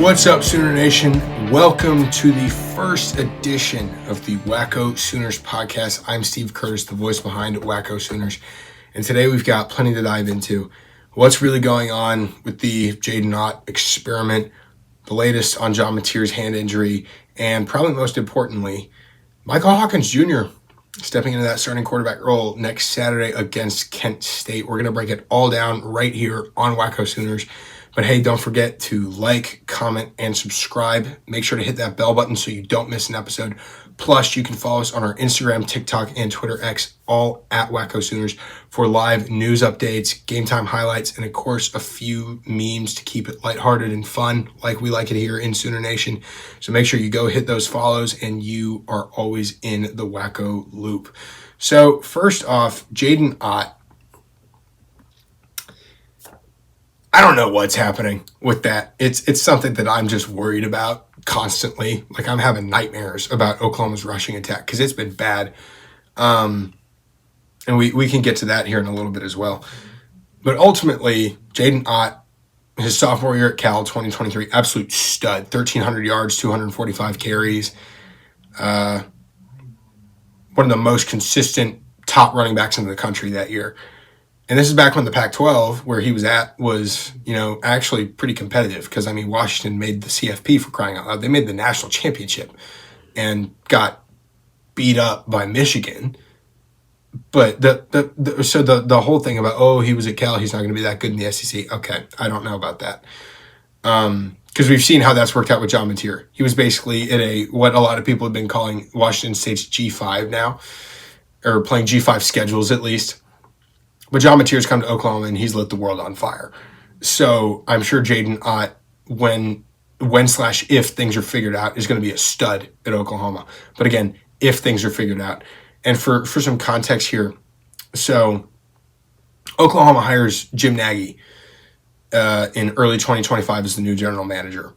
What's up, Sooner Nation? Welcome to the first edition of the WhackoSooners Podcast. I'm Steve Curtis, the voice behind WhackoSooners, and today we've got plenty to dive into. What's really going on with the Jaydn Ott experiment, the latest on John Mateer's hand injury, and probably most importantly, Michael Hawkins Jr. stepping into that starting quarterback role next Saturday against Kent State. We're going to break it all down right here on WhackoSooners. But hey, don't forget to like, comment, and subscribe. Make sure to hit that bell button so you don't miss an episode. Plus, you can follow us on our Instagram, TikTok, and Twitter X, all at WhackoSooners, for live news updates, game time highlights, and of course, a few memes to keep it lighthearted and fun, like we like it here in Sooner Nation. So make sure you go hit those follows, and you are always in the Whacko loop. So first off, Jaydn Ott. I don't know what's happening with that. It's something that I'm just worried about constantly. Like, I'm having nightmares about Oklahoma's rushing attack because it's been bad. And we can get to that here in a little bit as well. But ultimately, Jaydn Ott, his sophomore year at Cal, 2023, absolute stud. 1,300 yards, 245 carries. One of the most consistent top running backs in the country that year. And this is back when the Pac-12, where he was at, was, actually pretty competitive. Because, Washington made the CFP, for crying out loud. They made the national championship and got beat up by Michigan. But the whole thing about, he was at Cal, he's not going to be that good in the SEC. Okay, I don't know about that. Because we've seen how that's worked out with John Mateer. He was basically in what a lot of people have been calling Washington State's G5 now. Or playing G5 schedules, at least. But John Mateer's come to Oklahoma, and he's lit the world on fire. So I'm sure Jaydn Ott, when/if things are figured out, is going to be a stud at Oklahoma. But again, if things are figured out. And for some context here, so Oklahoma hires Jim Nagy in early 2025 as the new general manager.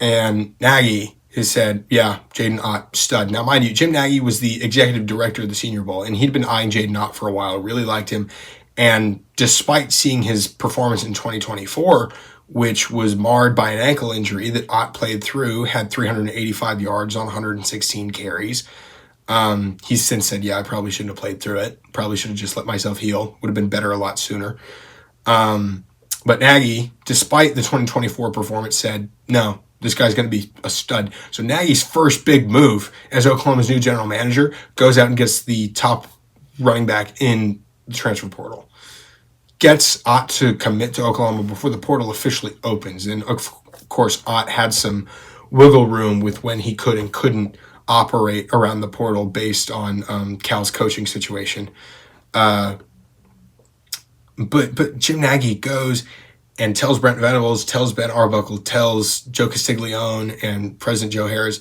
And Nagy has said, Jaydn Ott, stud. Now, mind you, Jim Nagy was the executive director of the Senior Bowl, and he'd been eyeing Jaydn Ott for a while, really liked him. And despite seeing his performance in 2024, which was marred by an ankle injury that Ott played through, had 385 yards on 116 carries, he's since said, I probably shouldn't have played through it. Probably should have just let myself heal. Would have been better a lot sooner. But Nagy, despite the 2024 performance, said, no, this guy's going to be a stud. So Nagy's first big move as Oklahoma's new general manager goes out and gets the top running back in the transfer portal. Gets Ott to commit to Oklahoma before the portal officially opens. And of course, Ott had some wiggle room with when he could and couldn't operate around the portal based on Cal's coaching situation. But Jim Nagy goes and tells Brent Venables, tells Ben Arbuckle, tells Joe Castiglione and President Joe Harris,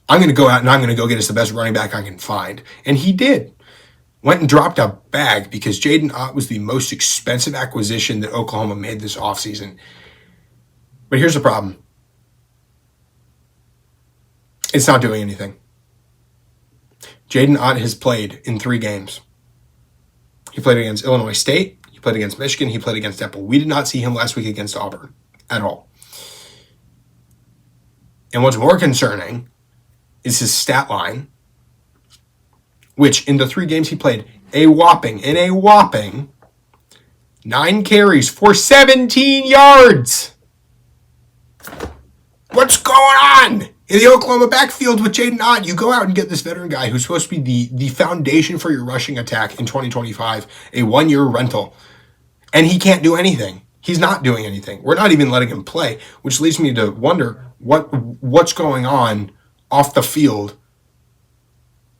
I'm going to go out and I'm going to go get us the best running back I can find. And he did. Went and dropped a bag because Jaydn Ott was the most expensive acquisition that Oklahoma made this offseason. But here's the problem. It's not doing anything. Jaydn Ott has played in 3 games. He played against Illinois State. He played against Michigan. He played against Temple. We did not see him last week against Auburn at all. And what's more concerning is his stat line, which in the 3 games he played, a whopping 9 carries for 17 yards. What's going on in the Oklahoma backfield with Jaydn Ott? You go out and get this veteran guy who's supposed to be the foundation for your rushing attack in 2025, a 1-year rental, and he can't do anything. He's not doing anything. We're not even letting him play, which leads me to wonder what's going on off the field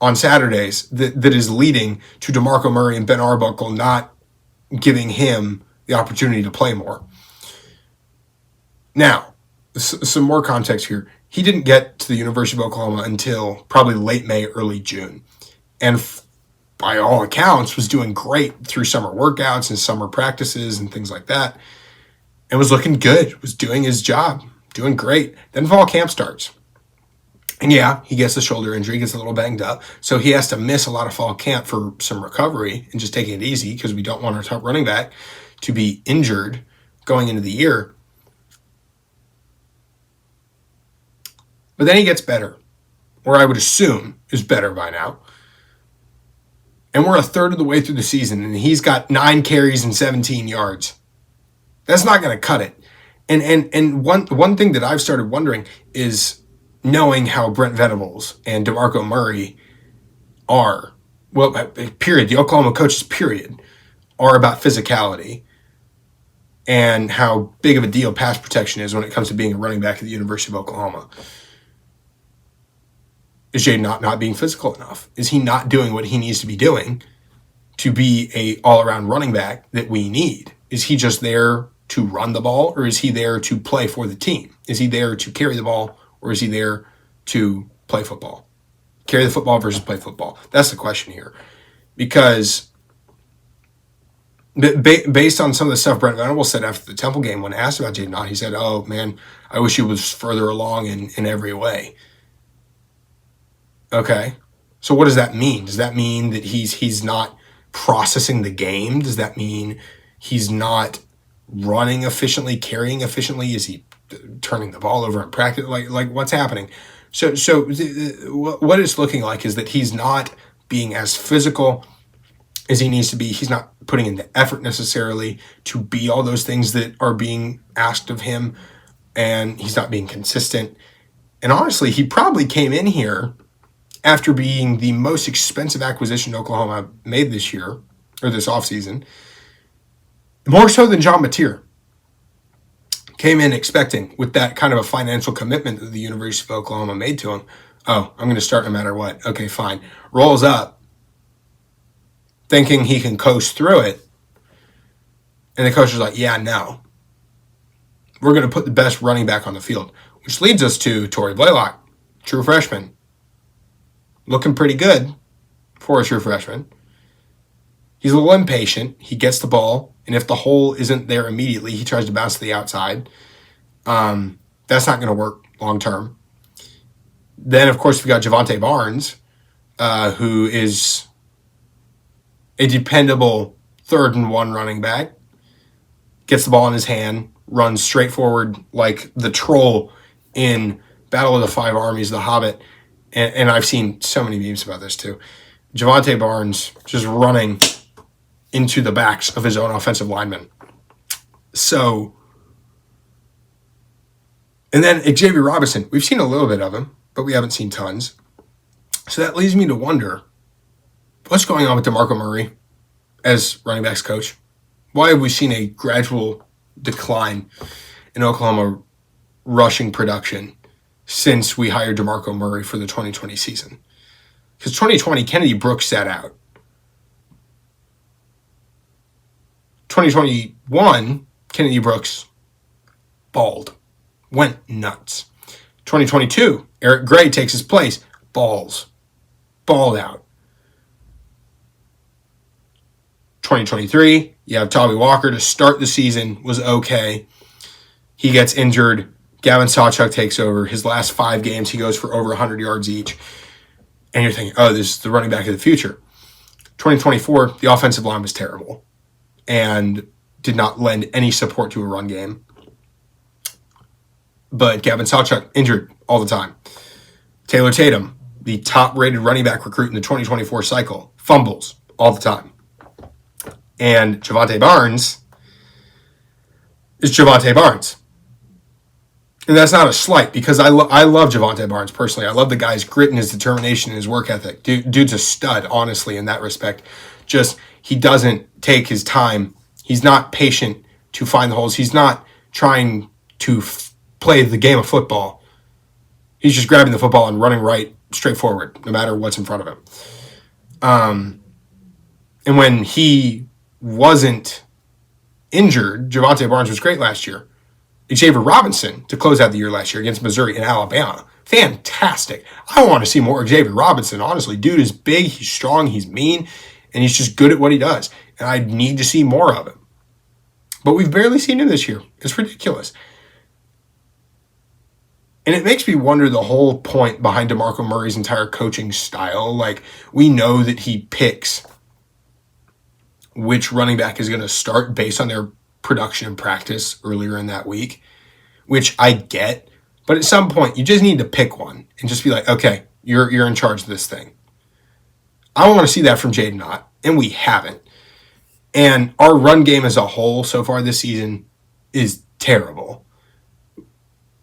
on Saturdays that is leading to DeMarco Murray and Ben Arbuckle not giving him the opportunity to play more. Now, some more context here. He didn't get to the University of Oklahoma until probably late May, early June. And by all accounts, was doing great through summer workouts and summer practices and things like that. And was looking good, was doing his job, doing great. Then fall camp starts. And he gets a shoulder injury, gets a little banged up. So he has to miss a lot of fall camp for some recovery and just taking it easy because we don't want our top running back to be injured going into the year. But then he gets better, or I would assume is better by now. And we're a third of the way through the season, and he's got 9 carries and 17 yards. That's not going to cut it. And one thing that I've started wondering is knowing how Brent Venables and DeMarco Murray are, well, period, the Oklahoma coaches, period, are about physicality and how big of a deal pass protection is when it comes to being a running back at the University of Oklahoma. Is Jaydn Ott not being physical enough? Is he not doing what he needs to be doing to be a all-around running back that we need? Is he just there to run the ball, or is he there to play for the team? Is he there to carry the ball, or is he there to play football? Carry the football versus play football. That's the question here. Because based on some of the stuff Brent Venables said after the Temple game, when asked about Jaydn Ott, he said, "Oh, man, I wish he was further along in every way." Okay. So what does that mean? Does that mean that he's not processing the game? Does that mean he's not running efficiently, carrying efficiently? Is he turning the ball over in practice? Like what's happening? So what it's looking like is that he's not being as physical as he needs to be. He's not putting in the effort necessarily to be all those things that are being asked of him, and he's not being consistent. And honestly, he probably came in here after being the most expensive acquisition Oklahoma made this year, or this offseason, more so than John Mateer. Came in expecting, with that kind of a financial commitment that the University of Oklahoma made to him, oh, I'm going to start no matter what. Okay, fine. Rolls up, thinking he can coast through it. And the coach is like, yeah, no. We're going to put the best running back on the field, which leads us to Torrey Blaylock, true freshman. Looking pretty good for a true freshman. He's a little impatient. He gets the ball, and if the hole isn't there immediately, he tries to bounce to the outside. That's not going to work long term. Then, of course, we've got Javonte Barnes, who is a dependable 3rd and 1 running back. Gets the ball in his hand, runs straight forward like the troll in Battle of the Five Armies, The Hobbit. And I've seen so many memes about this too. Javonte Barnes just running into the backs of his own offensive linemen. So, and then Xavier Robinson, we've seen a little bit of him, but we haven't seen tons. So that leads me to wonder, what's going on with DeMarco Murray as running backs coach? Why have we seen a gradual decline in Oklahoma rushing production since we hired DeMarco Murray for the 2020 season? Because 2020, Kennedy Brooks sat out. 2021, Kennedy Brooks balled, went nuts. 2022, Eric Gray takes his place, balled out. 2023, you have Tommy Walker to start the season, was okay. He gets injured. Gavin Sawchuk takes over. His last 5 games, he goes for over 100 yards each. And you're thinking, oh, this is the running back of the future. 2024, the offensive line was terrible and did not lend any support to a run game. But Gavin Sawchuk, injured all the time. Taylor Tatum, the top-rated running back recruit in the 2024 cycle, fumbles all the time. And Javonte Barnes is Javonte Barnes. And that's not a slight, because I love Javonte Barnes personally. I love the guy's grit and his determination and his work ethic. Dude's a stud, honestly, in that respect. Just, he doesn't take his time. He's not patient to find the holes. He's not trying to play the game of football. He's just grabbing the football and running right, straight forward, no matter what's in front of him. And when he wasn't injured, Javonte Barnes was great last year. Xavier Robinson to close out the year last year against Missouri and Alabama. Fantastic. I want to see more Xavier Robinson, honestly. Dude is big, he's strong, he's mean, and he's just good at what he does. And I need to see more of him. But we've barely seen him this year. It's ridiculous. And it makes me wonder the whole point behind DeMarco Murray's entire coaching style. Like, we know that he picks which running back is going to start based on their production and practice earlier in that week, which I get, But at some point, you just need to pick one and just be like, okay, you're in charge of this thing. I want to see that from Jaydn Ott, and we haven't. And our run game as a whole so far this season is terrible.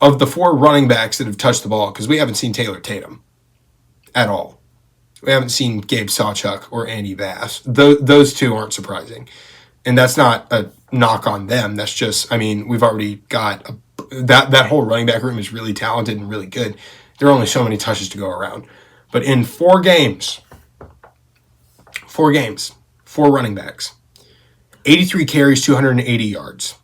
Of the 4 running backs that have touched the ball, because we haven't seen Taylor Tatum at all. We haven't seen Gabe Sawchuk or Andy Bass. Those 2 aren't surprising. And that's not a knock on them. That's just, we've already got that whole running back room is really talented and really good. There are only so many touches to go around. But in 4 games, 4 running backs, 83 carries, 280 yards.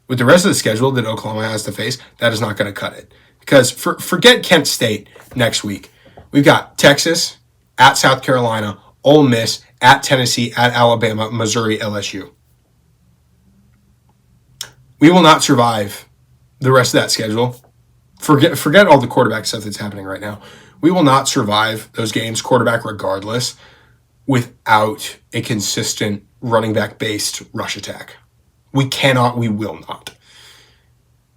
With the rest of the schedule that Oklahoma has to face, that is not going to cut it. Because forget Kent State next week. We've got Texas, at South Carolina, Ole Miss, at Tennessee, at Alabama, Missouri, LSU. We will not survive the rest of that schedule. Forget all the quarterback stuff that's happening right now. We will not survive those games, quarterback regardless, without a consistent running back-based rush attack. We cannot, we will not.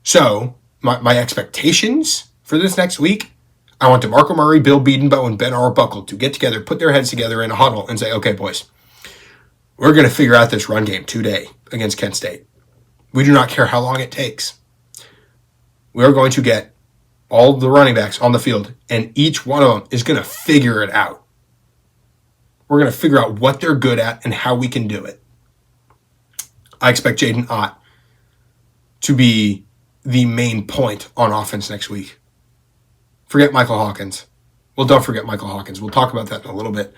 So, my expectations for this next week, I want DeMarco Murray, Bill Bedenbaugh, and Ben Arbuckle to get together, put their heads together in a huddle and say, okay, boys, we're going to figure out this run game today against Kent State. We do not care how long it takes. We are going to get all the running backs on the field, and each one of them is going to figure it out. We're going to figure out what they're good at and how we can do it. I expect Jaydn Ott to be the main point on offense next week. Forget Michael Hawkins. Well, don't forget Michael Hawkins. We'll talk about that in a little bit.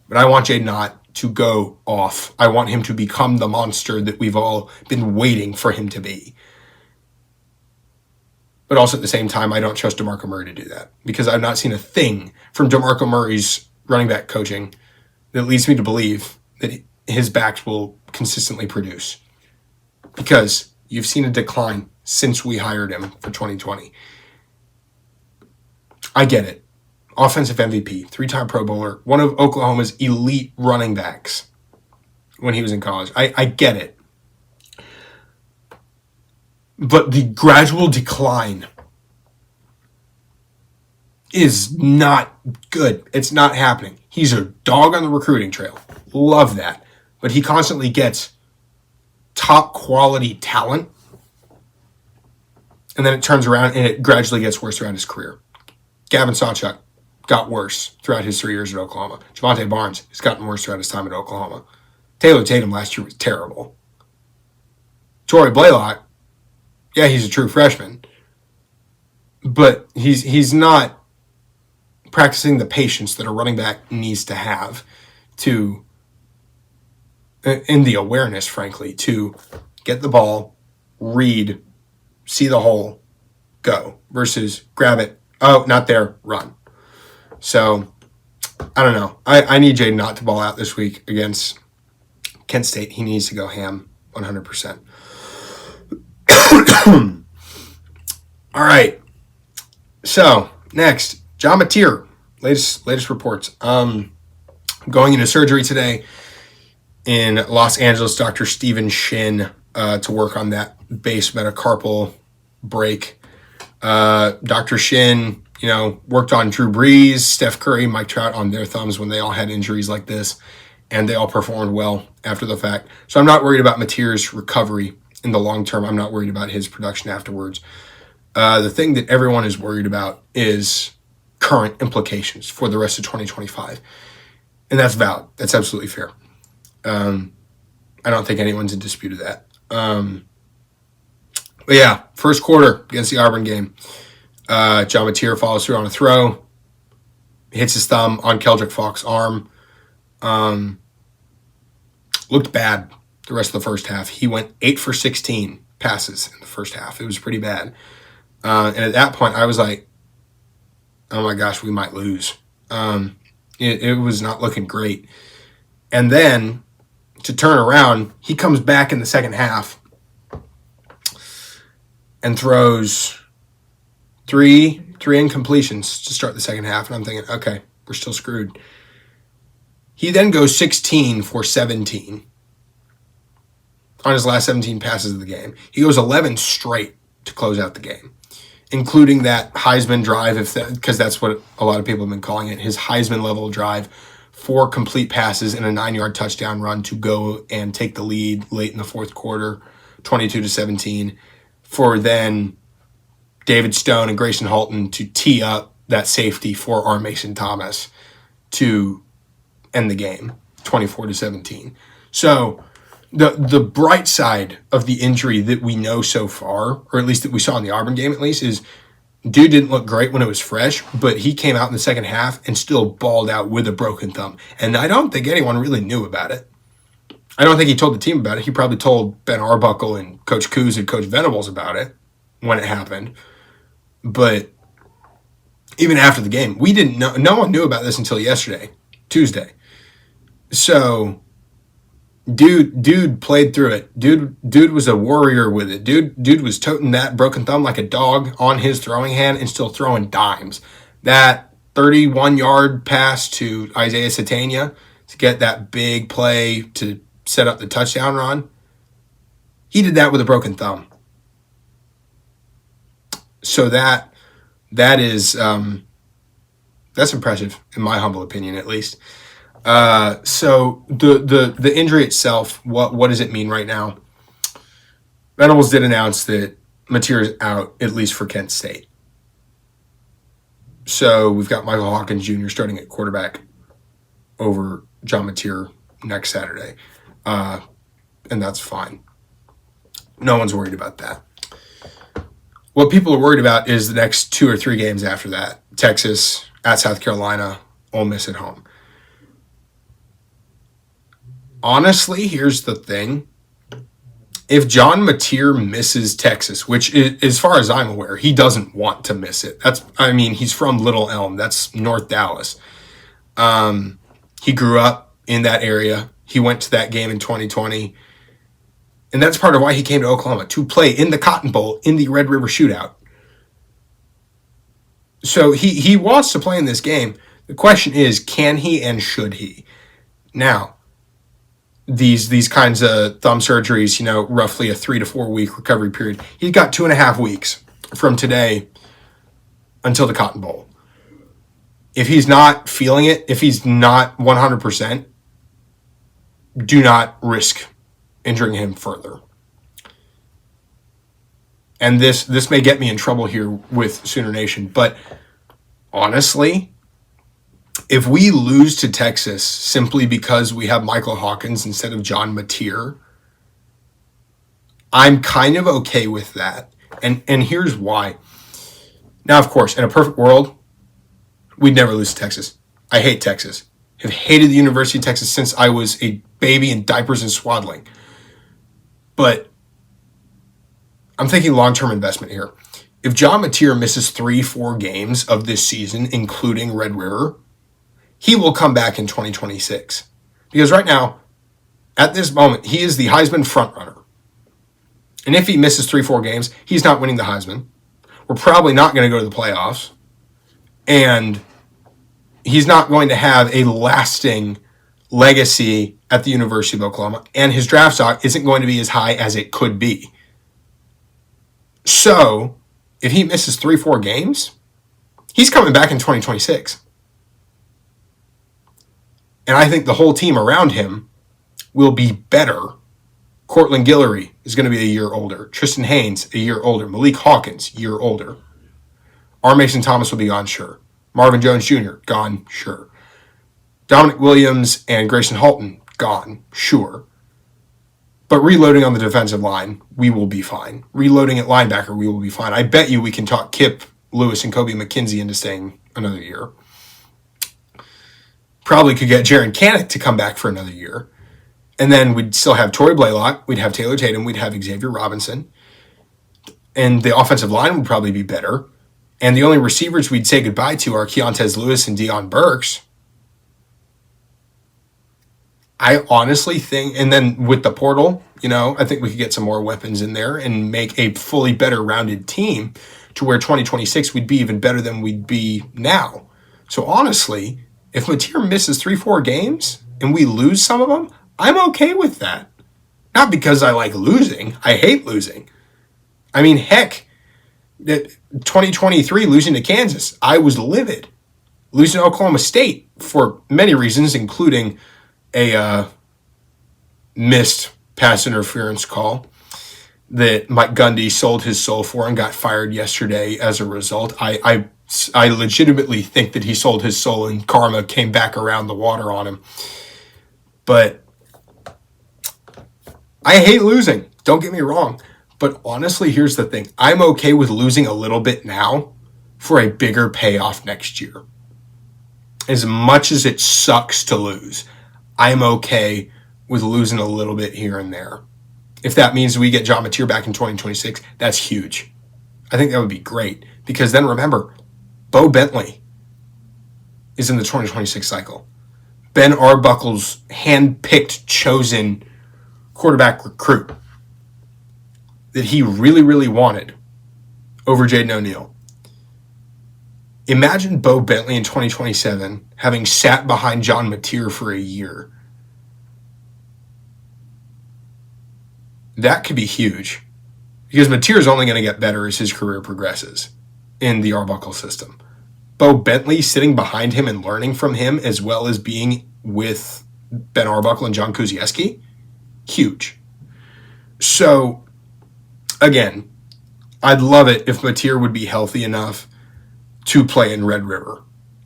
But I want Jaydn Ott to go off. I want him to become the monster that we've all been waiting for him to be. But also at the same time, I don't trust DeMarco Murray to do that because I've not seen a thing from DeMarco Murray's running back coaching that leads me to believe that his backs will consistently produce. Because you've seen a decline since we hired him for 2020. I get it. Offensive MVP, 3-time Pro Bowler, one of Oklahoma's elite running backs when he was in college. I get it. But the gradual decline is not good. It's not happening. He's a dog on the recruiting trail. Love that. But he constantly gets top quality talent, and then it turns around and it gradually gets worse throughout his career. Gavin Sawchuk got worse throughout his 3 years at Oklahoma. Javonte Barnes has gotten worse throughout his time at Oklahoma. Taylor Tatum last year was terrible. Torrey Blaylock, yeah, he's a true freshman, but he's not practicing the patience that a running back needs to have to, in the awareness, frankly, to get the ball, read, see the hole, go, versus grab it, oh, not there, run. So, I don't know. I need Jaydn Ott to ball out this week against Kent State. He needs to go ham 100%. All right. So, next, John Mateer. Latest reports. Going into surgery today in Los Angeles, Dr. Stephen Shin to work on that base metacarpal break. Dr. Shin, worked on Drew Brees, Steph Curry, Mike Trout on their thumbs when they all had injuries like this, and they all performed well after the fact. So I'm not worried about Mateer's recovery in the long term. I'm not worried about his production afterwards. The thing that everyone is worried about is current implications for the rest of 2025. And that's valid. That's absolutely fair. I don't think anyone's in dispute of that. But yeah, first quarter against the Auburn game. John Mateer follows through on a throw, hits his thumb on Keldrick Faulk's arm. Looked bad the rest of the first half. He went 8 for 16 passes in the first half. It was pretty bad. And at that point, I was like, oh my gosh, we might lose. It was not looking great. And then to turn around, he comes back in the second half and throws three incompletions to start the second half. And I'm thinking, okay, we're still screwed. He then goes 16 for 17. on his last 17 passes of the game. He goes 11 straight to close out the game, including that Heisman drive, because that's what a lot of people have been calling it, his Heisman-level drive, 4 complete passes and a 9-yard touchdown run to go and take the lead late in the fourth quarter, 22-17, for then David Stone and Grayson Halton to tee up that safety for our Mason Thomas to end the game, 24-17. So the bright side of the injury that we know so far, or at least that we saw in the Auburn game at least, is dude didn't look great when it was fresh, but he came out in the second half and still balled out with a broken thumb. And I don't think anyone really knew about it. I don't think he told the team about it. He probably told Ben Arbuckle and Coach Coos and Coach Venables about it when it happened. But even after the game, we didn't know. No one knew about this until yesterday, Tuesday. So dude played through it. Dude was a warrior with it. Dude was toting that broken thumb like a dog on his throwing hand and still throwing dimes. That 31-yard pass to Isaiah Satania to get that big play to set up the touchdown run, he did that with a broken thumb. So that is that's impressive, in my humble opinion, at least. So the injury itself, what does it mean right now? Venables did announce that Mateer is out, at least for Kent State. So we've got Michael Hawkins Jr. starting at quarterback over John Mateer next Saturday. And that's fine. No one's worried about that. What people are worried about is the next 2 or 3 games after that. Texas, at South Carolina, Ole Miss at home. Honestly, here's the thing. If John Mateer misses Texas, which is, as far as I'm aware, he doesn't want to miss it. He's from Little Elm. That's North Dallas. He grew up in that area. He went to that game in 2020. And that's part of why he came to Oklahoma, to play in the Cotton Bowl in the Red River Shootout. So he wants to play in this game. The question is, can he and should he? Now, these kinds of thumb surgeries, roughly a 3 to 4 week recovery period. He's got 2.5 weeks from today until the Cotton Bowl. If he's not feeling it, if he's not 100%, do not risk injuring him further. And this may get me in trouble here with Sooner Nation, but honestly, if we lose to Texas simply because we have Michael Hawkins instead of John Mateer, I'm kind of okay with that. And here's why. Now, of course, in a perfect world, we'd never lose to Texas. I hate Texas. Have hated the University of Texas since I was a baby in diapers and swaddling. But I'm thinking long-term investment here. If John Mateer misses 3-4 games of this season, including Red River, he will come back in 2026. Because right now, at this moment, he is the Heisman frontrunner. And if he misses 3-4 games, he's not winning the Heisman. We're probably not going to go to the playoffs. And he's not going to have a lasting legacy at the University of Oklahoma. And his draft stock isn't going to be as high as it could be. So, if he misses 3-4 games, he's coming back in 2026. And I think the whole team around him will be better. Cortland Guillory is going to be a year older. Tristan Haynes, a year older. Malik Hawkins, year older. R. Mason Thomas will be gone, sure. Marvin Jones Jr., gone, sure. Dominic Williams and Grayson Halton, gone, sure. But reloading on the defensive line, we will be fine. Reloading at linebacker, we will be fine. I bet you we can talk Kip Lewis and Kobe McKenzie into staying another year. Probably could get Jaron Canick to come back for another year. And then we'd still have Torrey Blaylock, we'd have Taylor Tatum, we'd have Xavier Robinson. And the offensive line would probably be better. And the only receivers we'd say goodbye to are Keontez Lewis and Deion Burks. I honestly think, and then with the portal, I think we could get some more weapons in there and make a fully better rounded team to where 2026 we'd be even better than we'd be now. So honestly, if Mateer misses 3-4 games and we lose some of them, I'm okay with that. Not because I like losing. I hate losing. I mean, heck, 2023 losing to Kansas, I was livid. Losing to Oklahoma State for many reasons, including a missed pass interference call that Mike Gundy sold his soul for and got fired yesterday as a result. I legitimately think that he sold his soul and karma came back around the water on him. But I hate losing. Don't get me wrong. But honestly, here's the thing. I'm okay with losing a little bit now for a bigger payoff next year. As much as it sucks to lose, I'm okay with losing a little bit here and there. If that means we get John Mateer back in 2026, that's huge. I think that would be great. Because then remember, Bo Bentley is in the 2026 cycle. Ben Arbuckle's hand-picked, chosen quarterback recruit that he really, really wanted over Jaydn O'Neal. Imagine Bo Bentley in 2027 having sat behind John Mateer for a year. That could be huge because Mateer is only going to get better as his career progresses in the Arbuckle system. Bo Bentley sitting behind him and learning from him as well as being with Ben Arbuckle and John Kuzieski, huge. So, again, I'd love it if Mateer would be healthy enough to play in Red River.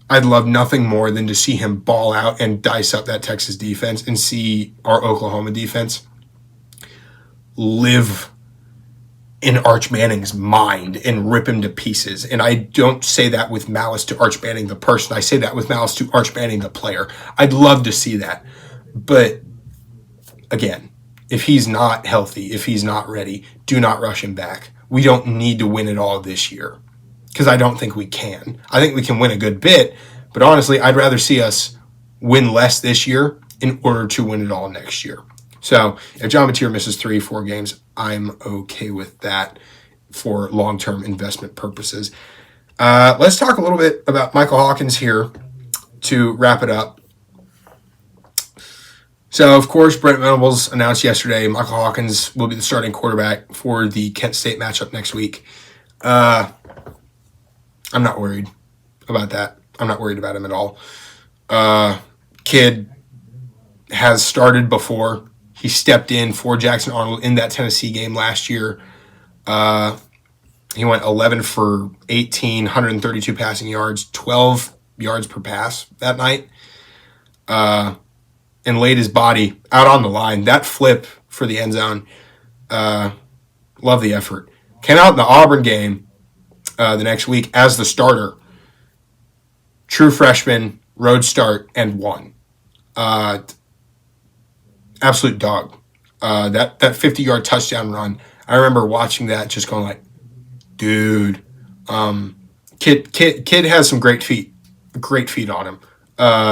I'd love nothing more than to see him ball out and dice up that Texas defense and see our Oklahoma defense live in Arch Manning's mind and rip him to pieces. And I don't say that with malice to Arch Manning the person. I say that with malice to Arch Manning the player. I'd love to see that. But again, if he's not healthy, if he's not ready, do not rush him back. We don't need to win it all this year because I don't think we can. I think we can win a good bit, but honestly, I'd rather see us win less this year in order to win it all next year. So if John Mateer misses 3-4 games, I'm okay with that for long-term investment purposes. Let's talk a little bit about Michael Hawkins here to wrap it up. So, of course, Brent Venables announced yesterday Michael Hawkins will be the starting quarterback for the Kent State matchup next week. I'm not worried about that. I'm not worried about him at all. Kid has started before. He stepped in for Jackson Arnold in that Tennessee game last year. He went 11 for 18, 132 passing yards, 12 yards per pass that night, and laid his body out on the line. That flip for the end zone, love the effort. Came out in the Auburn game the next week as the starter. True freshman, road start, and won. Absolute dog. That 50-yard touchdown run, I remember watching that just going like, dude, kid has some great feet on him.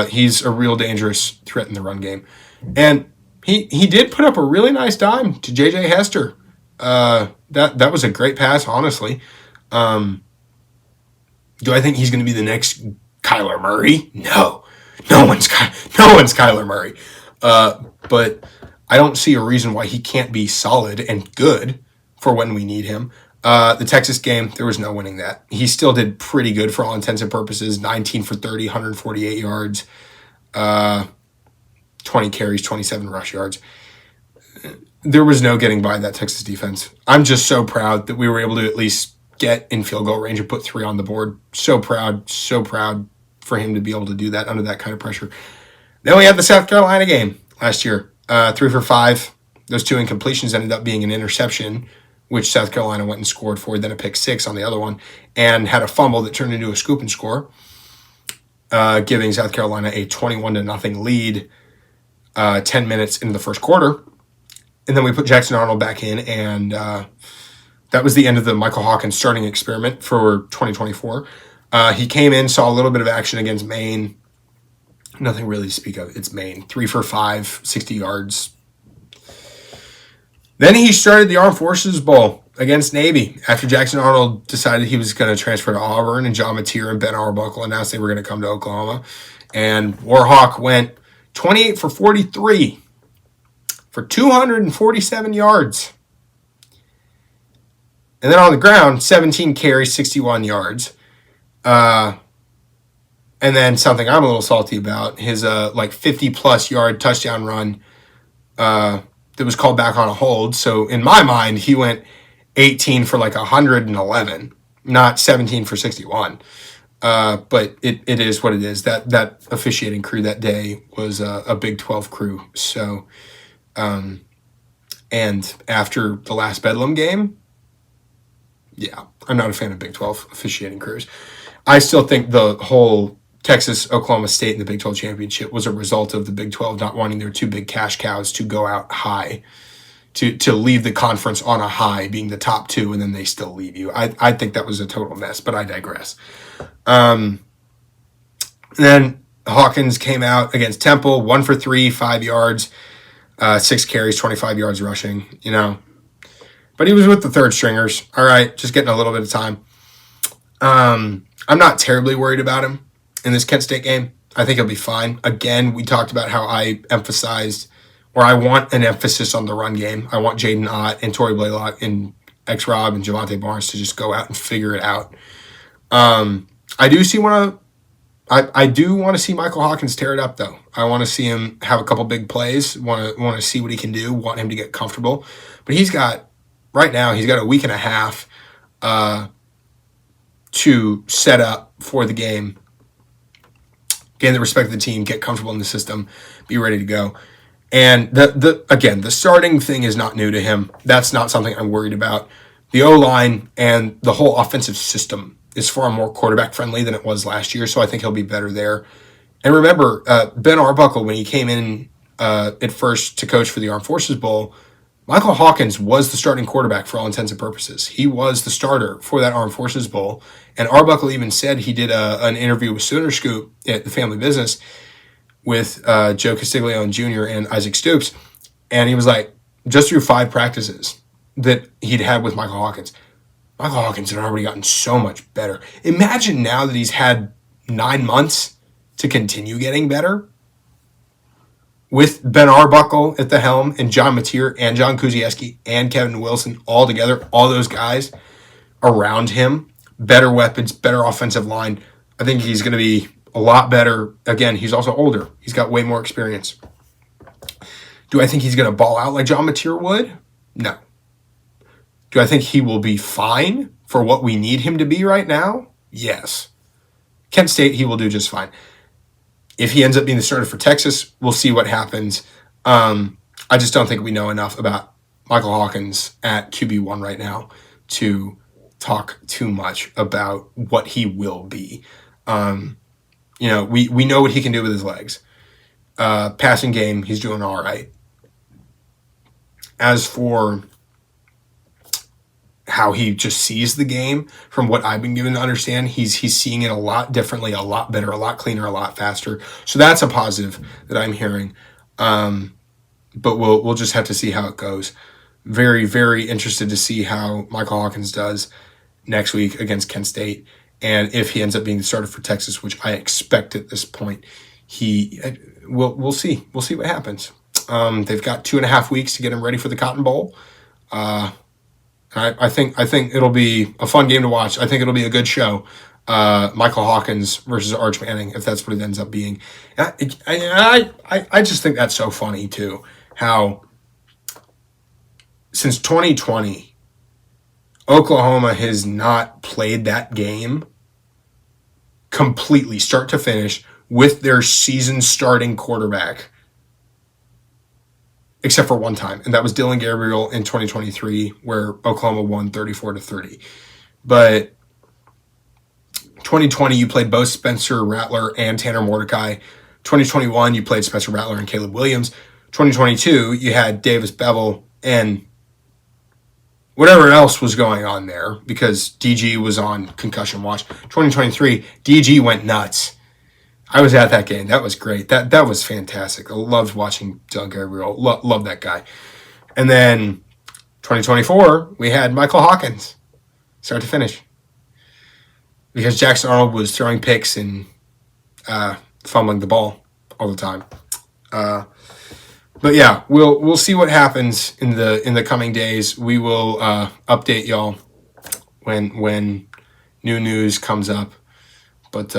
He's a real dangerous threat in the run game. And he did put up a really nice dime to J.J. Hester. That was a great pass, honestly. Do I think he's going to be the next Kyler Murray? No. No one's Kyler Murray. But I don't see a reason why he can't be solid and good for when we need him. The Texas game, there was no winning that. He still did pretty good for all intents and purposes. 19 for 30, 148 yards, 20 carries, 27 rush yards. There was no getting by that Texas defense. I'm just so proud that we were able to at least get in field goal range and put 3 on the board. So proud for him to be able to do that under that kind of pressure. Then we had the South Carolina game last year. 3 for 5. Those 2 incompletions ended up being an interception, which South Carolina went and scored for, then a pick 6 on the other one, and had a fumble that turned into a scoop and score, giving South Carolina a 21-0 lead 10 minutes into the first quarter. And then we put Jackson Arnold back in, and that was the end of the Michael Hawkins starting experiment for 2024. He came in, saw a little bit of action against Maine. Nothing really to speak of. It's Maine. 3 for 5, 60 yards. Then he started the Armed Forces Bowl against Navy after Jackson Arnold decided he was going to transfer to Auburn, and John Mateer and Ben Arbuckle announced they were going to come to Oklahoma. And Warhawk went 28 for 43, for 247 yards. And then on the ground, 17 carries, 61 yards. And then something I'm a little salty about, his 50-plus yard touchdown run that was called back on a hold. So in my mind, he went 18 for 111, not 17 for 61. But it is what it is. That officiating crew that day was a Big 12 crew. So, and after the last Bedlam game, yeah, I'm not a fan of Big 12 officiating crews. I still think the whole Texas-Oklahoma State in the Big 12 championship was a result of the Big 12 not wanting their two big cash cows to go out high, to leave the conference on a high, being the top two, and then they still leave you. I think that was a total mess, but I digress. Then Hawkins came out against Temple, 1 for 3, 5 yards, 6 carries, 25 yards rushing, But he was with the third stringers. All right, just getting a little bit of time. I'm not terribly worried about him in this Kent State game. I think he'll be fine. Again, we talked about how I emphasized, or I want an emphasis on the run game. I want Jaydn Ott and Torrey Blaylock and X-Rob and Javante Barnes to just go out and figure it out. I do want to see Michael Hawkins tear it up, though. I want to see him have a couple big plays. Want to see what he can do. Want him to get comfortable. But right now, he's got a week and a half to set up for the game, gain the respect of the team, get comfortable in the system, be ready to go. And the starting thing is not new to him. That's not something I'm worried about. The O-line and the whole offensive system is far more quarterback friendly than it was last year, so I think he'll be better there. And remember, Ben Arbuckle, when he came in at first to coach for the Armed Forces Bowl, Michael Hawkins was the starting quarterback for all intents and purposes. He was the starter for that Armed Forces Bowl. And Arbuckle even said he did an interview with Sooner Scoop at the Family Business with Joe Castiglione Jr. and Isaac Stoops. And he was like, just through 5 practices that he'd had with Michael Hawkins, Michael Hawkins had already gotten so much better. Imagine now that he's had 9 months to continue getting better, with Ben Arbuckle at the helm and John Mateer and John Kuzieski and Kevin Wilson all together, all those guys around him, better weapons, better offensive line. I think he's going to be a lot better. Again, he's also older. He's got way more experience. Do I think he's going to ball out like John Mateer would? No. Do I think he will be fine for what we need him to be right now? Yes. Kent State, he will do just fine. If he ends up being the starter for Texas, we'll see what happens. I just don't think we know enough about Michael Hawkins at QB1 right now to talk too much about what he will be. We know what he can do with his legs. Passing game, he's doing all right. As for how he just sees the game, from what I've been given to understand, he's seeing it a lot differently, a lot better, a lot cleaner, a lot faster. So that's a positive that I'm hearing. But we'll just have to see how it goes. Very, very interested to see how Michael Hawkins does next week against Kent State, and if he ends up being the starter for Texas, which I expect at this point. We'll see. We'll see what happens. They've got 2.5 weeks to get him ready for the Cotton Bowl. I think it'll be a fun game to watch. I think it'll be a good show. Michael Hawkins versus Arch Manning, if that's what it ends up being. I just think that's so funny too. How since 2020, Oklahoma has not played that game completely, start to finish, with their season starting quarterback, except for one time, and that was Dylan Gabriel in 2023, where Oklahoma won 34-30. But 2020, you played both Spencer Rattler and Tanner Mordecai. 2021, you played Spencer Rattler and Caleb Williams. 2022, you had Davis Bevel and whatever else was going on there, because DG was on concussion watch. 2023, DG went nuts. I was at that game. That was great. That was fantastic. I loved watching Dylan Gabriel. Love that guy. And then 2024, we had Michael Hawkins, start to finish, because Jackson Arnold was throwing picks and fumbling the ball all the time. But But yeah, we'll see what happens in the coming days. We will update y'all when new news comes up. But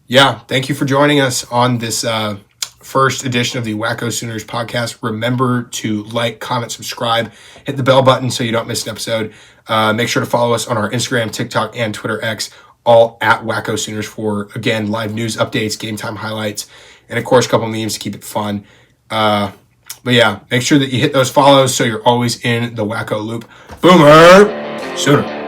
yeah, thank you for joining us on this first edition of the WhackoSooners Podcast. Remember to like, comment, subscribe, hit the bell button so you don't miss an episode. Make sure to follow us on our Instagram, TikTok, and Twitter X, all at WhackoSooners for, again, live news updates, game time highlights, and of course, a couple memes to keep it fun. But yeah, make sure that you hit those follows so you're always in the Wacko loop. Boomer Sooner.